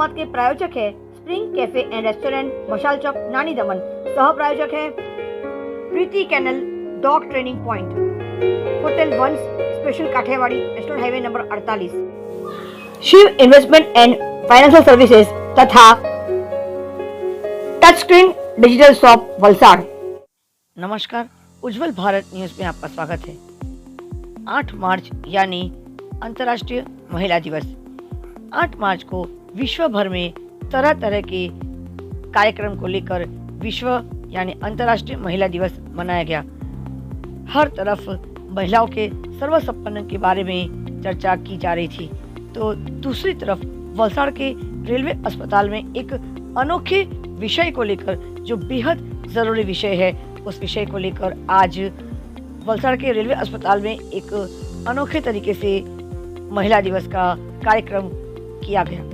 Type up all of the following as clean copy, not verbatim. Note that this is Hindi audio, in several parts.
संवाद के प्रायोजक है स्प्रिंग कैफे एंड रेस्टोरेंट, मशाल चौक, नानी दमन। सह प्रायोजक है Preeti kennel dog training point, hotel once special Kathiyawadi, national highway number 48, Shiv investment and financial services तथा touch screen digital shop Valsad. नमस्कार, उज्जवल भारत न्यूज में आपका स्वागत है। 8 मार्च यानी अंतर्राष्ट्रीय महिला दिवस। 8 मार्च को विश्व भर में तरह तरह के कार्यक्रम को लेकर विश्व यानी अंतर्राष्ट्रीय महिला दिवस मनाया गया। हर तरफ महिलाओं के सर्वसम्पन्न के बारे में चर्चा की जा रही थी, तो दूसरी तरफ वलसाड़ के रेलवे अस्पताल में एक अनोखे विषय को लेकर, जो बेहद जरूरी विषय है, उस विषय को लेकर आज वलसाड़ के रेलवे अस्पताल में एक अनोखे तरीके से महिला दिवस का कार्यक्रम किया गया।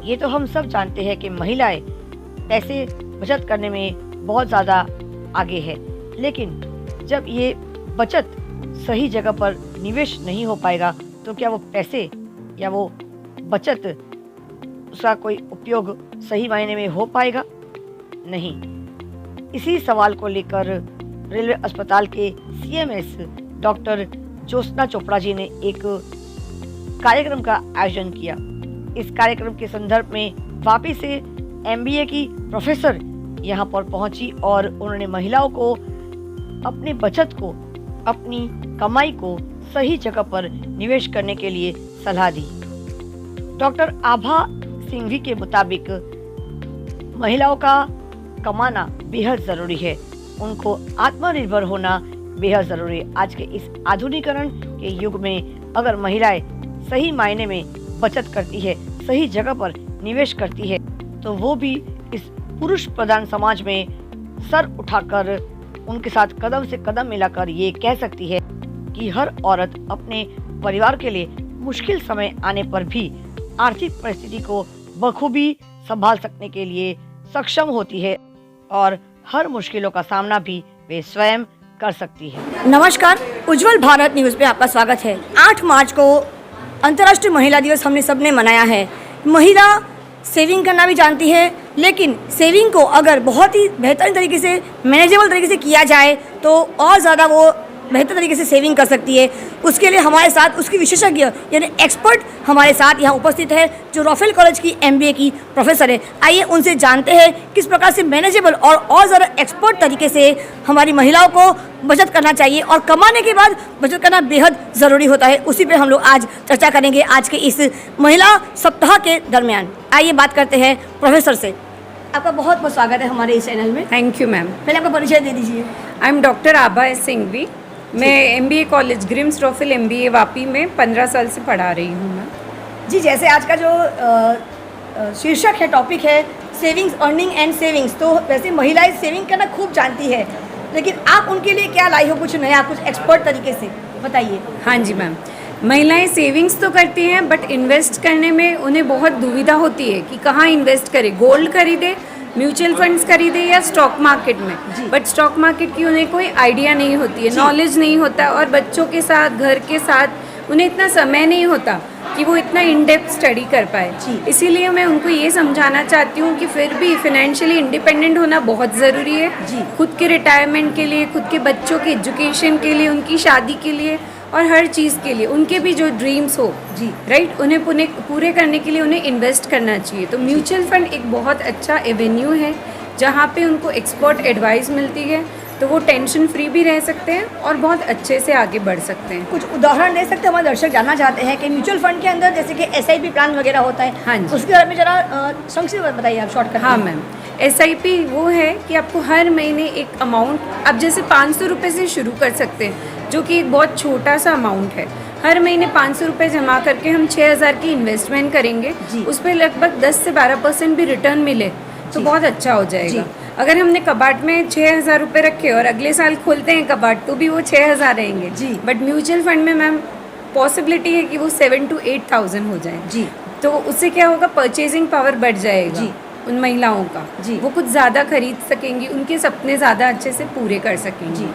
ये तो हम सब जानते हैं कि महिलाएं पैसे बचत करने में बहुत ज़्यादा आगे है, लेकिन जब ये बचत सही जगह पर निवेश नहीं हो पाएगा तो क्या वो पैसे या वो बचत, उसका कोई उपयोग सही मायने में हो पाएगा? नहीं। इसी सवाल को लेकर रेलवे अस्पताल के CMS डॉक्टर ज्योत्सना चोपड़ा जी ने एक कार्यक्रम का आयोजन किया। इस कार्यक्रम के संदर्भ में वापी से MBA की प्रोफेसर यहाँ पर पहुंची और उन्होंने महिलाओं को अपनी बचत को, अपनी कमाई को सही जगह पर निवेश करने के लिए सलाह दी। डॉक्टर आभा सिंघवी के मुताबिक महिलाओं का कमाना बेहद जरूरी है, उनको आत्मनिर्भर होना बेहद जरूरी है। आज के इस आधुनिकीकरण के युग में अगर महिलाएं सही मायने में बचत करती है, सही जगह पर निवेश करती है, तो वो भी इस पुरुष प्रधान समाज में सर उठाकर उनके साथ कदम से कदम मिलाकर ये कह सकती है कि हर औरत अपने परिवार के लिए मुश्किल समय आने पर भी आर्थिक परिस्थिति को बखूबी संभाल सकने के लिए सक्षम होती है और हर मुश्किलों का सामना भी वे स्वयं कर सकती है। नमस्कार, उज्जवल भारत न्यूज पे आपका स्वागत है। 8 मार्च को अंतर्राष्ट्रीय महिला दिवस हमने सबने मनाया है। महिला सेविंग करना भी जानती है, लेकिन सेविंग को अगर बहुत ही बेहतरीन तरीके से, मैनेजेबल तरीके से किया जाए तो और ज़्यादा वो बेहतर तरीके से सेविंग कर सकती है। उसके लिए हमारे साथ उसकी विशेषज्ञ यानी एक्सपर्ट हमारे साथ यहाँ उपस्थित है, जो रॉफेल कॉलेज की MBA की प्रोफेसर है। आइए उनसे जानते हैं किस प्रकार से मैनेजेबल और ज़्यादा एक्सपर्ट तरीके से हमारी महिलाओं को बचत करना चाहिए और कमाने के बाद बचत करना बेहद ज़रूरी होता है। उसी पर हम लोग आज चर्चा करेंगे आज के इस महिला सप्ताह के दरमियान। आइए बात करते हैं प्रोफेसर से। आपका बहुत बहुत स्वागत है हमारे इस चैनल में। Thank you ma'am. पहले आपका परिचय दे दीजिए। I am doctor Abha Singhvi. मैं MBA कॉलेज ग्रिम्स रॉफेल MBA वापी में 15 साल से पढ़ा रही हूँ मैं। जी, जैसे आज का जो शीर्षक है, टॉपिक है सेविंग्स, अर्निंग एंड सेविंग्स, तो वैसे महिलाएं सेविंग करना खूब जानती है, लेकिन आप उनके लिए क्या लाई हो, कुछ नया, कुछ एक्सपर्ट तरीके से बताइए। हाँ जी मैम, महिलाएं सेविंग्स तो करती हैं बट इन्वेस्ट करने में उन्हें बहुत दुविधा होती है कि कहाँ इन्वेस्ट करें, गोल्ड खरीदे, म्यूचुअल फंड्स खरीदे या स्टॉक मार्केट में। बट स्टॉक मार्केट की उन्हें कोई आइडिया नहीं होती है, नॉलेज नहीं होता, और बच्चों के साथ, घर के साथ उन्हें इतना समय नहीं होता कि वो इतना इन डेप्थ स्टडी कर पाए। इसीलिए मैं उनको ये समझाना चाहती हूँ कि फिर भी फाइनेंशियली इंडिपेंडेंट होना बहुत ज़रूरी है। खुद के रिटायरमेंट के लिए, खुद के बच्चों के एजुकेशन के लिए, उनकी शादी के लिए और हर चीज़ के लिए, उनके भी जो ड्रीम्स हो राइट, उन्हें पूरे करने के लिए उन्हें इन्वेस्ट करना चाहिए। तो म्यूचुअल फंड एक बहुत अच्छा एवेन्यू है जहाँ पे उनको एक्सपर्ट एडवाइस मिलती है, तो वो टेंशन फ्री भी रह सकते हैं और बहुत अच्छे से आगे बढ़ सकते हैं। कुछ उदाहरण दे सकते हैं? हमारे दर्शक जानना चाहते हैं कि म्यूचुअल फंड के अंदर जैसे कि SIP प्लान वगैरह होता है। हाँ जी, उसके बारे में जरा संक्षिप्त बताइए आप, शॉर्टकट। हाँ मैम, SIP वो है कि आपको हर महीने एक अमाउंट, आप जैसे 500 रुपये से शुरू कर सकते हैं, जो कि एक बहुत छोटा सा अमाउंट है। हर महीने 500 रुपये जमा करके हम 6000 की इन्वेस्टमेंट करेंगे, उस पर लगभग 10 से 12% भी रिटर्न मिले तो बहुत अच्छा हो जाएगा। अगर हमने कबाट में 6000 रुपये रखे और अगले साल खोलते हैं कबाट, तो भी वो 6000 रहेंगे। बट म्यूचुअल फंड में मैम पॉसिबिलिटी है कि वो 7 to 8,000 हो जाए। तो उससे क्या होगा, परचेजिंग पावर बढ़ जाएगा उन महिलाओं का। वो कुछ ज़्यादा खरीद सकेंगी, उनके सपने ज़्यादा अच्छे से पूरे कर सकेंगी।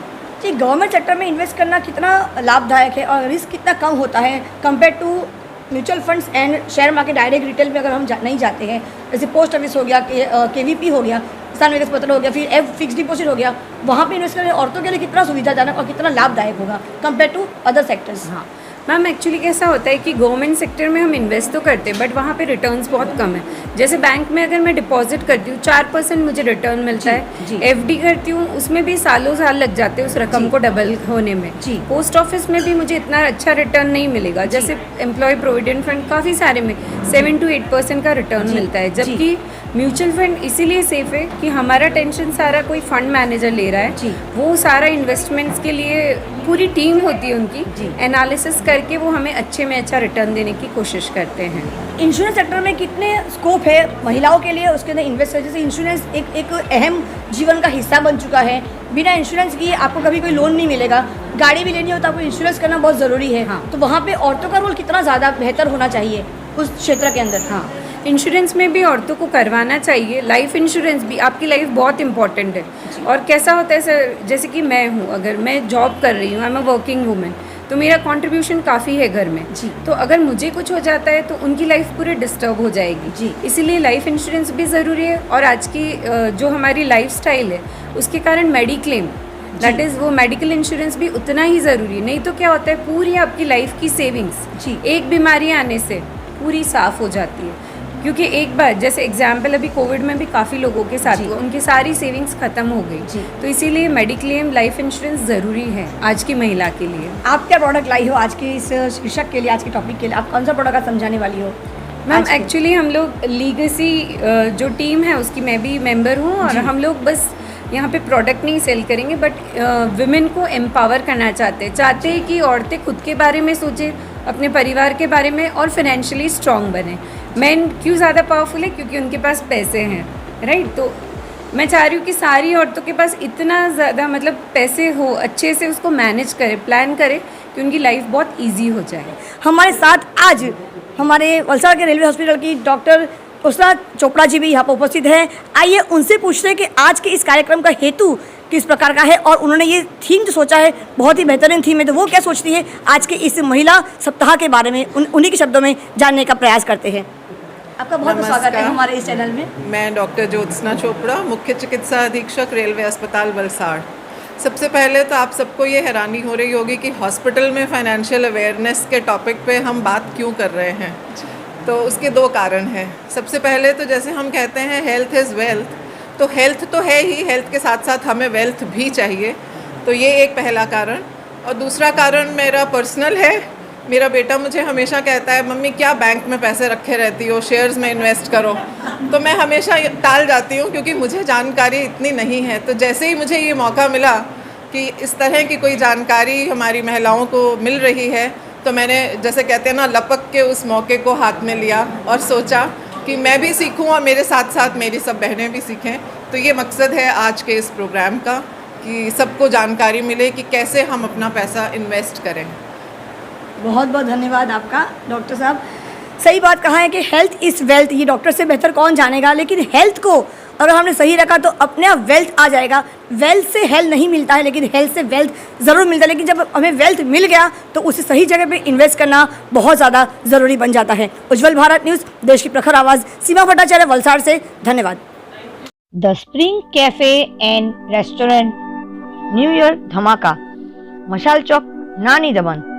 गवर्नमेंट सेक्टर में इन्वेस्ट करना कितना लाभदायक है और रिस्क कितना कम होता है compare to mutual funds and share market direct retail में अगर हम नहीं जाते हैं, जैसे पोस्ट ऑफिस हो गया, केवीपी हो गया, किसान विकास पत्र हो गया, फिर एफ फिक्स डिपॉजिट हो गया, वहाँ पे इन्वेस्ट करने औरतों के लिए कितना सुविधाजनक और कितना लाभदायक होगा कंपेयर टू अदर सेक्टर्स। हाँ मैम, एक्चुअली कैसा होता है कि गवर्नमेंट सेक्टर में हम इन्वेस्ट तो करते हैं बट वहाँ पे रिटर्न्स बहुत कम है। जैसे बैंक में अगर मैं डिपॉजिट करती हूँ 4% मुझे रिटर्न मिलता है, एफडी करती हूँ उसमें भी सालों साल लग जाते हैं उस रकम को डबल होने में। पोस्ट ऑफिस में भी मुझे इतना अच्छा रिटर्न नहीं मिलेगा, जैसे एम्प्लॉय प्रोविडेंट फंड काफ़ी सारे में 7 to 8% का रिटर्न मिलता है, जबकि म्यूचुअल फंड इसीलिए सेफ है कि हमारा टेंशन सारा कोई फंड मैनेजर ले रहा है, वो सारा इन्वेस्टमेंट्स के लिए पूरी टीम होती है उनकी, एनालिसिस करके वो हमें अच्छे में अच्छा रिटर्न देने की कोशिश करते हैं। इंश्योरेंस सेक्टर में कितने स्कोप है महिलाओं के लिए, उसके अंदर इन्वेस्ट, जैसे इंश्योरेंस एक अहम जीवन का हिस्सा बन चुका है। बिना इंश्योरेंस किए आपको कभी कोई लोन नहीं मिलेगा, गाड़ी भी लेनी हो तो आपको इंश्योरेंस करना बहुत ज़रूरी है। तो वहाँ पे औरतों का रोल कितना ज़्यादा बेहतर होना चाहिए उस क्षेत्र के अंदर? हाँ, इंश्योरेंस में भी औरतों को करवाना चाहिए। लाइफ इंश्योरेंस भी, आपकी लाइफ बहुत इंपॉर्टेंट है। और कैसा होता है सर, जैसे कि मैं हूँ, अगर मैं जॉब कर रही हूँ, I am a working women, तो मेरा कंट्रीब्यूशन काफ़ी है घर में तो अगर मुझे कुछ हो जाता है तो उनकी लाइफ पूरी डिस्टर्ब हो जाएगी इसीलिए लाइफ इंश्योरेंस भी ज़रूरी है। और आज की जो हमारी लाइफस्टाइल है उसके कारण मेडिक्लेम, दैट इज़ वो मेडिकल इंश्योरेंस भी उतना ही ज़रूरी है। नहीं तो क्या होता है, पूरी आपकी लाइफ की सेविंग्स एक बीमारी आने से पूरी साफ़ हो जाती है। क्योंकि एक बार जैसे एग्जाम्पल अभी कोविड में भी काफ़ी लोगों के साथ हुआ, उनकी सारी सेविंग्स ख़त्म हो गई। तो इसीलिए मेडिक्लेम लाइफ इंश्योरेंस ज़रूरी है आज की महिला के लिए। आप क्या प्रोडक्ट लाई हो आज के इस शीर्षक के लिए, आज के टॉपिक के लिए? आप कौन सा प्रोडक्ट आप समझाने वाली हो? मैम एक्चुअली हम लोग लीगेसी जो टीम है उसकी मैं भी मेंबर हूँ और हम लोग बस यहाँ पे प्रोडक्ट नहीं सेल करेंगे बट विमेन को एम्पावर करना चाहते हैं कि औरतें खुद के बारे में सोचें, अपने परिवार के बारे में और फाइनेंशियली स्ट्रॉन्ग बने। मेन क्यों ज़्यादा पावरफुल है? क्योंकि उनके पास पैसे हैं, राइट। तो मैं चाह रही हूँ कि सारी औरतों के पास इतना ज़्यादा मतलब पैसे हो, अच्छे से उसको मैनेज करे, प्लान करे कि उनकी लाइफ बहुत ईजी हो जाए। हमारे साथ आज हमारे वलसाड़ के रेलवे हॉस्पिटल की डॉक्टर उसरा चोपड़ा जी भी यहाँ पर उपस्थित हैं। आइए उनसे पूछते हैं कि आज के इस कार्यक्रम का हेतु किस प्रकार का है और उन्होंने ये थीम जो सोचा है बहुत ही बेहतरीन थीम है, तो वो क्या सोचती है आज के इस महिला सप्ताह के बारे में उन्हीं के शब्दों में जानने का प्रयास करते हैं। आपका बहुत स्वागत है हमारे इस चैनल में। मैं डॉक्टर ज्योत्सना चोपड़ा, मुख्य चिकित्सा अधीक्षक रेलवे अस्पताल वलसाड़। सबसे पहले तो आप सबको ये हैरानी हो रही होगी कि हॉस्पिटल में फाइनेंशियल अवेयरनेस के टॉपिक पे हम बात क्यों कर रहे हैं। तो उसके दो कारण हैं। सबसे पहले तो जैसे हम कहते हैं हेल्थ इज़ वेल्थ, तो हेल्थ तो है ही, हेल्थ के साथ साथ हमें वेल्थ भी चाहिए। तो ये एक पहला कारण। और दूसरा कारण मेरा पर्सनल है। मेरा बेटा मुझे हमेशा कहता है, मम्मी क्या बैंक में पैसे रखे रहती हो, शेयर्स में इन्वेस्ट करो। तो मैं हमेशा टाल जाती हूँ क्योंकि मुझे जानकारी इतनी नहीं है। तो जैसे ही मुझे ये मौका मिला कि इस तरह की कोई जानकारी हमारी महिलाओं को मिल रही है, तो मैंने जैसे कहते हैं ना, लपक के उस मौके को हाथ में लिया और सोचा कि मैं भी सीखूं और मेरे साथ साथ मेरी सब बहनें भी सीखें। तो ये मकसद है आज के इस प्रोग्राम का कि सबको जानकारी मिले कि कैसे हम अपना पैसा इन्वेस्ट करें। बहुत बहुत धन्यवाद आपका डॉक्टर साहब। सही बात कहा है कि हेल्थ इज़ वेल्थ, ये डॉक्टर से बेहतर कौन जानेगा। लेकिन हेल्थ को अगर हमने सही रखा तो अपने आप वेल्थ आ जाएगा। वेल्थ से हेल्थ नहीं मिलता है लेकिन हेल्थ से वेल्थ ज़रूर मिलता है। लेकिन जब हमें वेल्थ मिल गया तो उसे सही जगह पे इन्वेस्ट करना बहुत ज़्यादा ज़रूरी बन जाता है। उज्जवल भारत न्यूज़, देश की प्रखर आवाज़, सीमा भट्टाचार्य, वलसाड़ से। धन्यवाद। The spring cafe and restaurant, new year धमाका, मशाल चौक, नानी दमन।